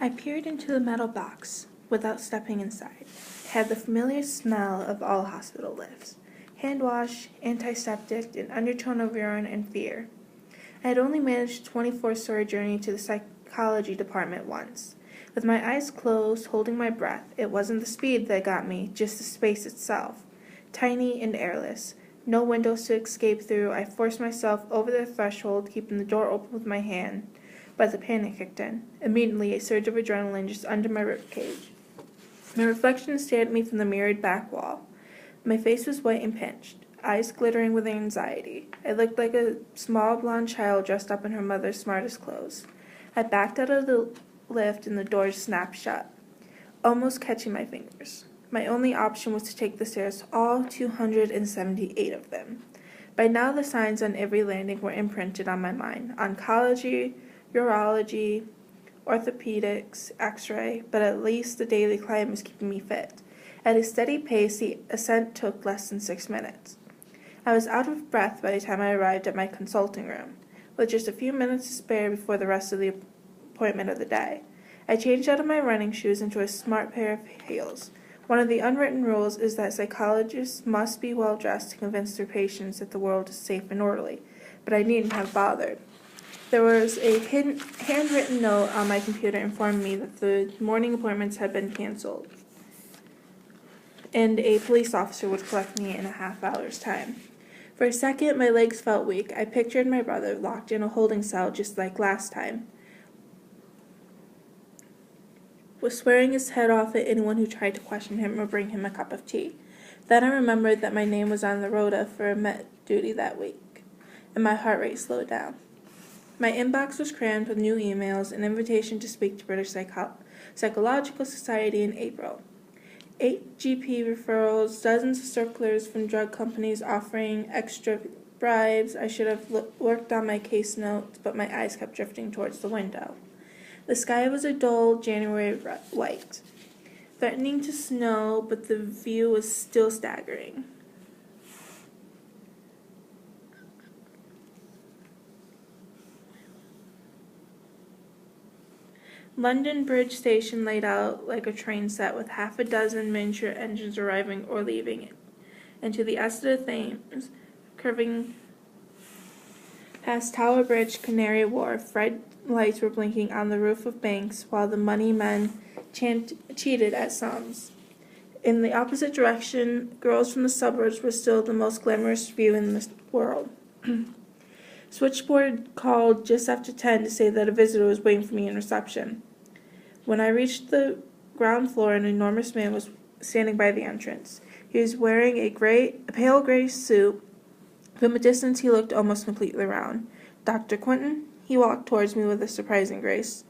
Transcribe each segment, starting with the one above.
I peered into the metal box without stepping inside. It had the familiar smell of all hospital lifts: hand wash, antiseptic, an undertone of urine and fear. I had only managed a 24-story journey to the psychology department once. With my eyes closed, holding my breath, it wasn't the speed that got me, just the space itself. Tiny and airless. No windows to escape through. I forced myself over the threshold, keeping the door open with my hand. But the panic kicked in. Immediately, a surge of adrenaline just under my ribcage. My reflection stared at me from the mirrored back wall. My face was white and pinched, eyes glittering with anxiety. I looked like a small blonde child dressed up in her mother's smartest clothes. I backed out of the lift and the door snapped shut, almost catching my fingers. My only option was to take the stairs, all 278 of them. By now, the signs on every landing were imprinted on my mind: oncology, urology, orthopedics, x-ray, but at least the daily climb was keeping me fit. At a steady pace, the ascent took less than 6 minutes. I was out of breath by the time I arrived at my consulting room, with just a few minutes to spare before the rest of the appointment of the day. I changed out of my running shoes into a smart pair of heels. One of the unwritten rules is that psychologists must be well dressed to convince their patients that the world is safe and orderly, but I needn't have bothered. There was a handwritten note on my computer informing me that the morning appointments had been canceled, and a police officer would collect me in a half-hour's time. For a second, my legs felt weak. I pictured my brother locked in a holding cell just like last time, was swearing his head off at anyone who tried to question him or bring him a cup of tea. Then I remembered that my name was on the rota for med duty that week, and my heart rate slowed down. My inbox was crammed with new emails, an invitation to speak to British Psychological Society in April, 8 GP referrals, dozens of circulars from drug companies offering extra bribes. I should have worked on my case notes, but my eyes kept drifting towards the window. The sky was a dull January white, threatening to snow, but the view was still staggering. London Bridge Station laid out like a train set, with half a dozen miniature engines arriving or leaving it, and to the east of the Thames, curving past Tower Bridge, Canary Wharf, red lights were blinking on the roof of banks, while the money men cheated at sums. In the opposite direction, girls from the suburbs were still the most glamorous view in the world. Switchboard called just after 10 to say that a visitor was waiting for me in reception. When I reached the ground floor, an enormous man was standing by the entrance. He was wearing a pale gray suit. From a distance, he looked almost completely round. "Dr. Quinton?" He walked towards me with a surprising grace,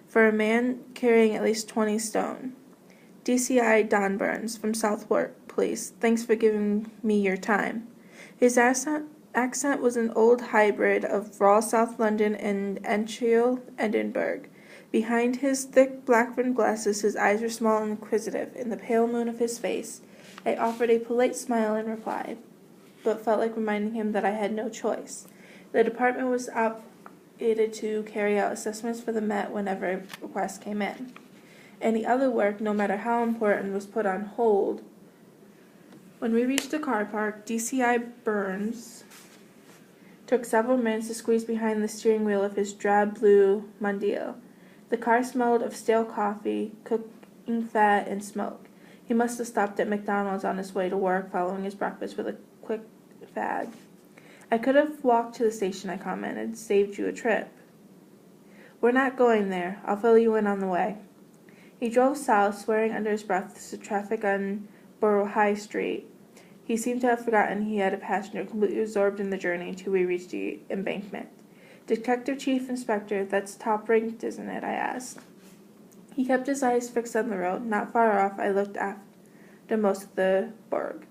for a man carrying at least 20 stone. "DCI Don Burns, from Southwark Police. Thanks for giving me your time." His accent was an old hybrid of raw South London and Enfield Edinburgh. Behind his thick black-rimmed glasses, his eyes were small and inquisitive. In the pale moon of his face, I offered a polite smile in reply, but felt like reminding him that I had no choice. The department was obligated to carry out assessments for the Met whenever a request came in. Any other work, no matter how important, was put on hold. When we reached the car park, DCI Burns took several minutes to squeeze behind the steering wheel of his drab blue Mondeo. The car smelled of stale coffee, cooking fat, and smoke. He must have stopped at McDonald's on his way to work, following his breakfast with a quick fad. "I could have walked to the station," I commented. "Saved you a trip." "We're not going there. I'll fill you in on the way." He drove south, swearing under his breath to the traffic on Borough High Street. He seemed to have forgotten he had a passenger, completely absorbed in the journey until we reached the embankment. "Detective Chief Inspector, that's top-ranked, isn't it?" I asked. He kept his eyes fixed on the road. Not far off, I looked after most of the burg.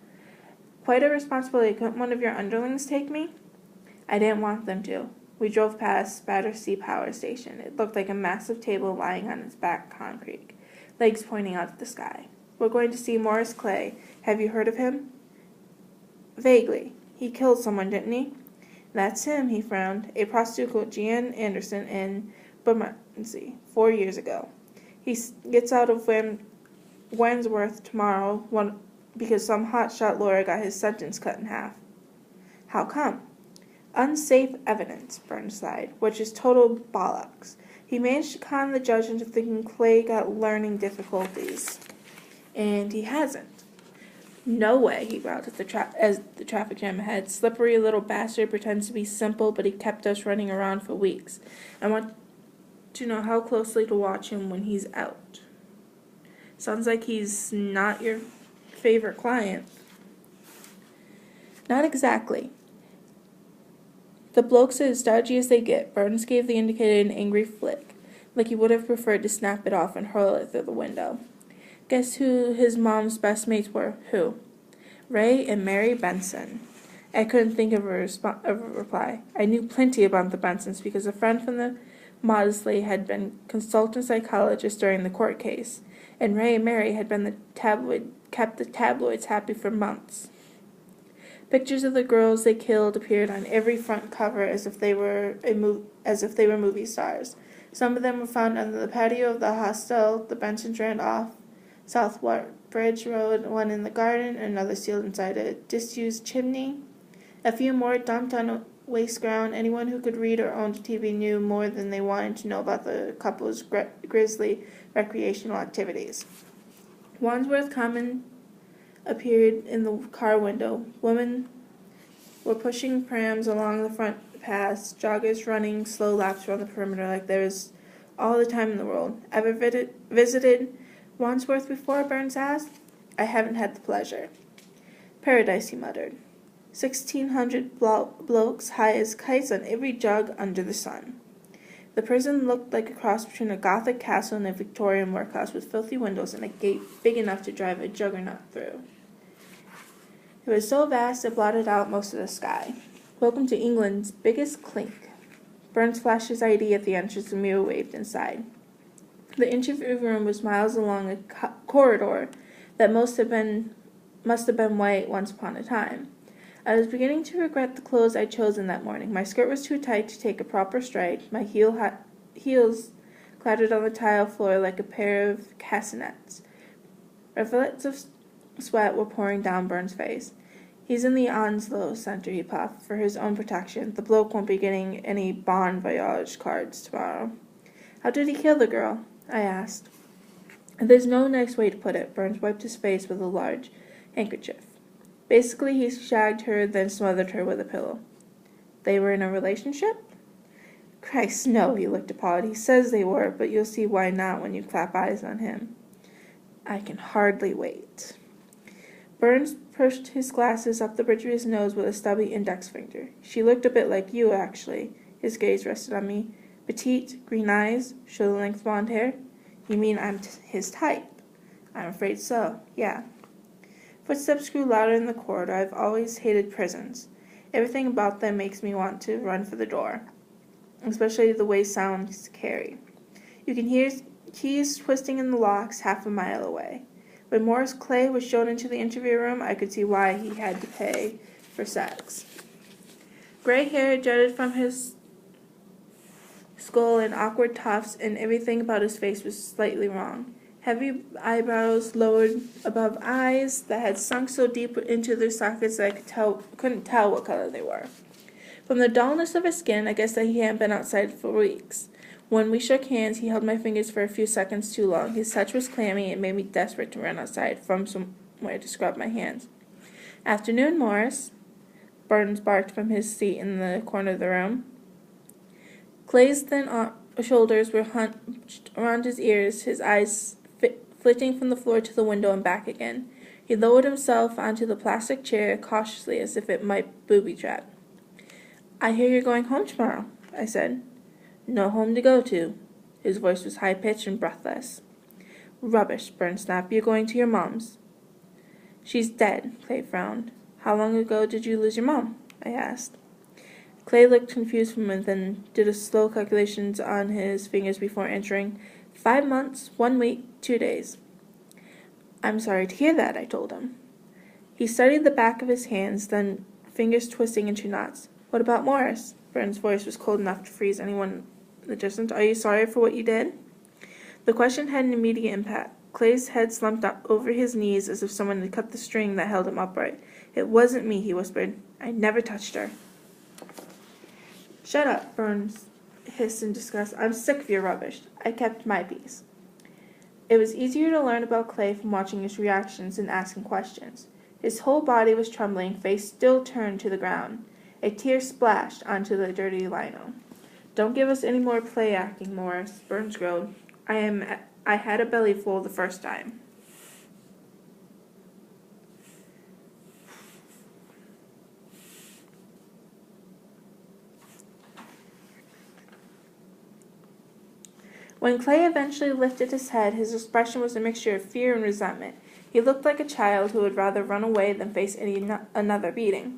"Quite a responsibility. Couldn't one of your underlings take me?" I didn't want them to. We drove past Battersea Power Station. It looked like a massive table lying on its back concrete, legs pointing out to the sky. "We're going to see Morris Clay. Have you heard of him?" "Vaguely. He killed someone, didn't he?" "That's him," he frowned. "A prostitute called Jean Anderson in Bermondsey 4 years ago. Gets out of Wandsworth tomorrow because some hotshot lawyer got his sentence cut in half. How come? Unsafe evidence, Burns sighed, which is total bollocks. He managed to con the judge into thinking Clay got learning difficulties. And he hasn't. No way, he growled as the traffic jam ahead. Slippery little bastard pretends to be simple, but he kept us running around for weeks. I want to know how closely to watch him when he's out. Sounds like he's not your favorite client. Not exactly. The bloke's as dodgy as they get. Burns gave the indicator an angry flick, like he would have preferred to snap it off and hurl it through the window. Guess who his mom's best mates were? Who? Ray and Mary Benson. I couldn't think of a reply. I knew plenty about the Bensons because a friend from the Maudsley had been consultant psychologist during the court case, and Ray and Mary had been kept the tabloids happy for months. Pictures of the girls they killed appeared on every front cover as if they were movie stars. Some of them were found under the patio of the hostel. The Bensons ran off South Bridge Road, one in the garden, another sealed inside a disused chimney. A few more dumped on waste ground. Anyone who could read or owned a TV knew more than they wanted to know about the couple's grisly recreational activities. Wandsworth Common appeared in the car window. Women were pushing prams along the front paths, joggers running slow laps around the perimeter like there was all the time in the world. Ever visited Wandsworth before? Burns asked. I haven't had the pleasure. Paradise, he muttered. 1,600 blokes high as kites on every jug under the sun. The prison looked like a cross between a Gothic castle and a Victorian workhouse with filthy windows and a gate big enough to drive a juggernaut through. It was so vast it blotted out most of the sky. Welcome to England's biggest clink. Burns flashed his ID at the entrance and Mira waved inside. The interview room was miles along a corridor that must have been white once upon a time. I was beginning to regret the clothes I'd chosen that morning. My skirt was too tight to take a proper stride. My heels clattered on the tile floor like a pair of castanets. Rivulets of sweat were pouring down Burns' face. He's in the Onslow Center, he puffed, for his own protection. The bloke won't be getting any bon voyage cards tomorrow. How did he kill the girl? I asked. There's no nice way to put it. Burns wiped his face with a large handkerchief. Basically, he shagged her, then smothered her with a pillow. They were in a relationship? Christ, no, he looked appalled. He says they were, but you'll see why not when you clap eyes on him. I can hardly wait. Burns pushed his glasses up the bridge of his nose with a stubby index finger. She looked a bit like you, actually. His gaze rested on me. Petite, green eyes, shoulder-length blonde hair. You mean I'm his type? I'm afraid so, yeah. Footsteps grew louder in the corridor. I've always hated prisons. Everything about them makes me want to run for the door, especially the way sounds carry. You can hear keys twisting in the locks half a mile away. When Morris Clay was shown into the interview room, I could see why he had to pay for sex. Gray hair jutted from his skull in awkward tufts, and everything about his face was slightly wrong. Heavy eyebrows lowered above eyes that had sunk so deep into their sockets that I couldn't tell what color they were. From the dullness of his skin, I guessed that he hadn't been outside for weeks. When we shook hands, he held my fingers for a few seconds too long. His touch was clammy and made me desperate to run outside from somewhere to scrub my hands. Afternoon, Morris. Burns barked from his seat in the corner of the room. Clay's thin shoulders were hunched around his ears, his eyes flitting from the floor to the window and back again. He lowered himself onto the plastic chair cautiously as if it might booby-trap. I hear you're going home tomorrow, I said. No home to go to. His voice was high-pitched and breathless. Rubbish, Burns snapped. You're going to your mom's. She's dead, Clay frowned. How long ago did you lose your mom? I asked. Clay looked confused for a minute, then did a slow calculations on his fingers before answering. 5 months, 1 week, 2 days. I'm sorry to hear that, I told him. He studied the back of his hands, then fingers twisting into knots. What about Morris? Burns' voice was cold enough to freeze anyone in the distance. Are you sorry for what you did? The question had an immediate impact. Clay's head slumped up over his knees as if someone had cut the string that held him upright. "It wasn't me," he whispered. "I never touched her." "Shut up," Burns hissed in disgust. "I'm sick of your rubbish." I kept my peace. It was easier to learn about Clay from watching his reactions and asking questions. His whole body was trembling, face still turned to the ground. A tear splashed onto the dirty lino. "Don't give us any more play acting, Morris," Burns growled. I had a belly full the first time." When Clay eventually lifted his head, his expression was a mixture of fear and resentment. He looked like a child who would rather run away than face another beating.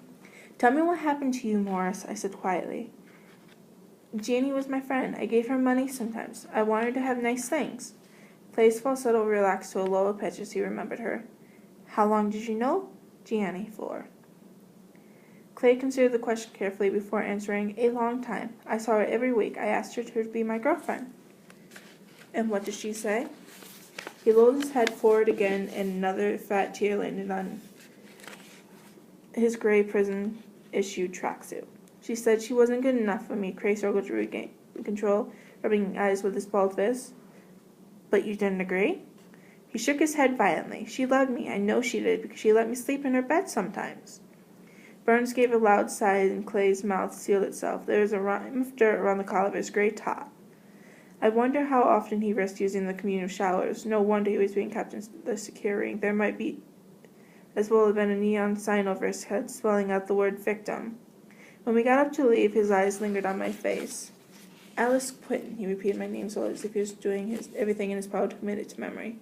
"Tell me what happened to you, Morris," I said quietly. "Jeannie was my friend. I gave her money sometimes. I wanted her to have nice things." Clay's falsetto relaxed to a lower pitch as he remembered her. "How long did you know Jeannie for?" Clay considered the question carefully before answering. "A long time. I saw her every week. I asked her to be my girlfriend." "And what did she say?" He lowered his head forward again, and another fat tear landed on his gray prison-issued tracksuit. "She said she wasn't good enough for me." Clay struggled to regain control, rubbing eyes with his balled fist. "But you didn't agree?" He shook his head violently. "She loved me. I know she did, because she let me sleep in her bed sometimes." Burns gave a loud sigh, and Clay's mouth sealed itself. There was a rime of dirt around the collar of his gray top. I wonder how often he risked using the communal showers. No wonder he was being kept in the secure ring. There might be as well have been a neon sign over his head, spelling out the word "victim." When we got up to leave, his eyes lingered on my face. "Alice Quinton," he repeated my name slowly, as if he was doing everything in his power to commit it to memory.